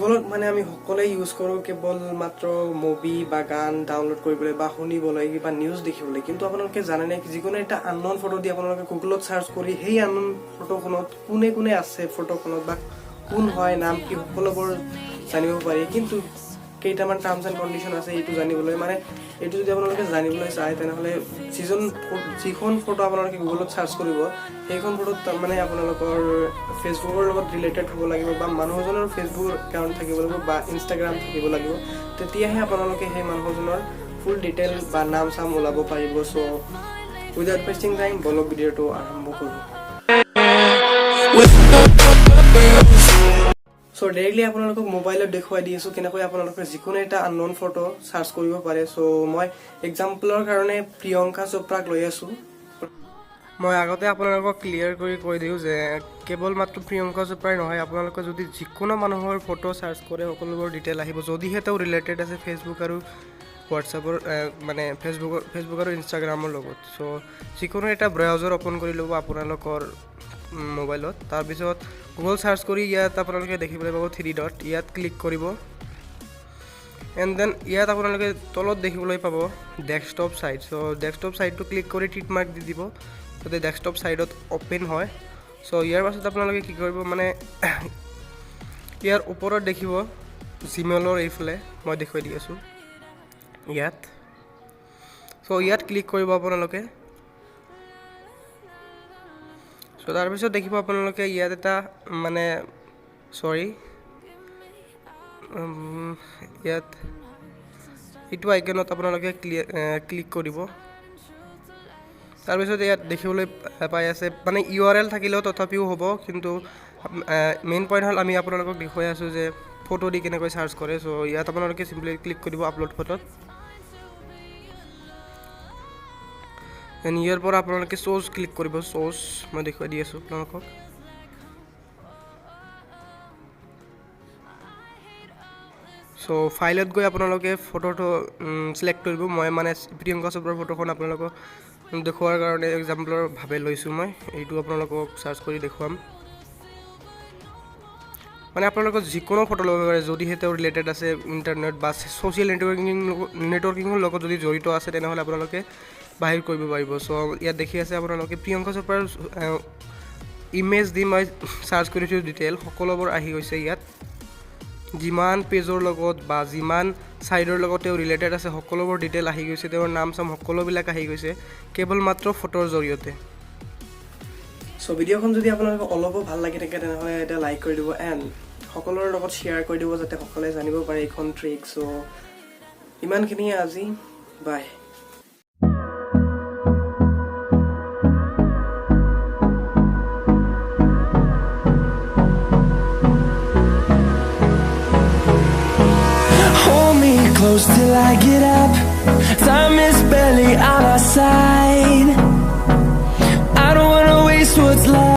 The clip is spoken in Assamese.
গুগলত মানে আমি সকলোৱে ইউজ কৰোঁ কেৱল মাত্ৰ মুভি বা গান ডাউনলোড কৰিবলৈ বা শুনিবলৈ বা নিউজ দেখিবলৈ, কিন্তু আপোনালোকে জানেনে যিকোনো এটা আনন'ন ফটো দি আপোনালোকে গুগলত চাৰ্চ কৰি সেই আনন'ন ফটোখনত কোনে কোনে আছে ফটোখনত বা কোন হয় নাম কি সকলোবোৰ জানিব পাৰি। কিন্তু কেইটামান টাৰ্মছ এণ্ড কণ্ডিশ্যন আছে এইটো জানিবলৈ, মানে এইটো যদি আপোনালোকে জানিবলৈ চায় তেনেহ'লে যিখন ফটো আপোনালোকে গুগলত চাৰ্চ কৰিব সেইখন ফটোত তাৰমানে আপোনালোকৰ ফেচবুকৰ লগত ৰিলেটেড হ'ব লাগিব বা মানুহজনৰ ফেচবুক একাউণ্ট থাকিব লাগিব বা ইনষ্টাগ্ৰাম থাকিব লাগিব, তেতিয়াহে আপোনালোকে সেই মানুহজনৰ ফুল ডিটেইল বা নাম চাম ওলাব পাৰিব। চ' উইদাউট ৱেষ্টিং টাইম বলক ভিডিঅ'টো আৰম্ভ কৰোঁ। চ' ডাইৰেক্টলি আপোনালোকক মোবাইলত দেখুৱাই দি আছোঁ কেনেকৈ আপোনালোকে যিকোনো এটা আনন'ন ফটো চাৰ্চ কৰিব পাৰে। চ' মই এক্সাম্পলৰ কাৰণে প্ৰিয়ংকা চোপ্ৰাক লৈ আছোঁ। মই আগতে আপোনালোকক ক্লিয়াৰ কৰি কৈ দিওঁ যে কেৱল মাত্ৰ প্ৰিয়ংকা চোপ্ৰাই নহয়, আপোনালোকে যদি যিকোনো মানুহৰ ফটো চাৰ্চ কৰে সকলোবোৰ ডিটেইল আহিব, যদিহে তেওঁ ৰিলেটেড আছে ফেচবুক আৰু হোৱাটছআপৰ মানে ফেচবুক আৰু ইনষ্টাগ্ৰামৰ লগত। চ' যিকোনো এটা ব্ৰাউজাৰ অ'পন কৰি ল'ব আপোনালোকৰ মোবাইলত, তাৰপিছত গুগল চাৰ্চ কৰি ইয়াত আপোনালোকে দেখিবলৈ পাব 3 ডট, ইয়াত ক্লিক কৰিব। এণ্ড দেন ইয়াত আপোনালোকে তলত দেখিবলৈ পাব ডেস্কটপ ছাইট। চ' ডেস্কটপ ছাইটটো ক্লিক কৰি টিক মাৰ্ক দি দিব যাতে ডেস্কটপ ছাইটত অ'পেন হয়। চ' ইয়াৰ পাছত আপোনালোকে কি কৰিব, মানে ইয়াৰ ওপৰত দেখিব জিমেইলৰ এইফালে মই দেখুৱাই দি আছোঁ ইয়াত। চ' ইয়াত ক্লিক কৰিব আপোনালোকে। চ' তাৰপিছত দেখিব আপোনালোকে ইয়াত এটা মানে ইয়াত এইটো আইকনত আপোনালোকে ক্লিক কৰিব। তাৰপিছত ইয়াত দেখিবলৈ পাই আছে মানে URL থাকিলেও তথাপিও হ'ব, কিন্তু মেইন পইণ্ট হ'ল আমি আপোনালোকক দেখুৱাই আছোঁ যে ফটো দি কেনেকৈ চাৰ্চ কৰে। চ' ইয়াত আপোনালোকে চিম্পলি ক্লিক কৰিব আপলোড ফটোত। এণ্ড ইয়াৰ পৰা আপোনালোকে চ'ৰ্চ ক্লিক কৰিব। চ'ৰ্চ মই দেখুৱাই দি আছোঁ আপোনালোকক। চ' ফাইলত গৈ আপোনালোকে ফটোটো চিলেক্ট কৰিব। মই মানে প্ৰিয়ংকা চোপ্ৰাৰ ফটোখন আপোনালোকক দেখুওৱাৰ কাৰণে এক্সাম্পলৰ ভাৱে লৈছোঁ। মই এইটো আপোনালোকক চাৰ্চ কৰি দেখুৱাম। মানে আপোনালোকৰ যিকোনো ফটো ল'ব পাৰে যদিহে তেওঁ ৰিলেটেড আছে ইণ্টাৰনেট বা ছ'চিয়েল নেটৱৰ্কিঙৰ লগত যদি জড়িত আছে তেনেহ'লে আপোনালোকে বাহিৰ কৰিব পাৰিব। চ' ইয়াত দেখি আছে আপোনালোকে প্ৰিয়ংকা চোপ্ৰাৰ ইমেজ দি মই চাৰ্চ কৰিছোঁ ডিটেইল সকলোবোৰ আহি গৈছে ইয়াত। যিমান পেজৰ লগত বা যিমান ছাইডৰ লগত তেওঁ ৰিলেটেড আছে সকলোবোৰ ডিটেইল আহি গৈছে, তেওঁৰ নাম চাম সকলোবিলাক আহি গৈছে কেৱল মাত্ৰ ফটোৰ জৰিয়তে। চ' ভিডিঅ'খন যদি আপোনালোকক অলপো ভাল লাগি থাকে তেনেহ'লে এটা লাইক কৰি দিব এণ্ড সকলোৰে লগত শ্বেয়াৰ কৰি দিব যাতে সকলোৱে জানিব পাৰে এইখন ট্ৰিক। চ' ইমানখিনিয়ে আজি, বাই। Close till I get up, time is barely on our side. I don't wanna waste what's left.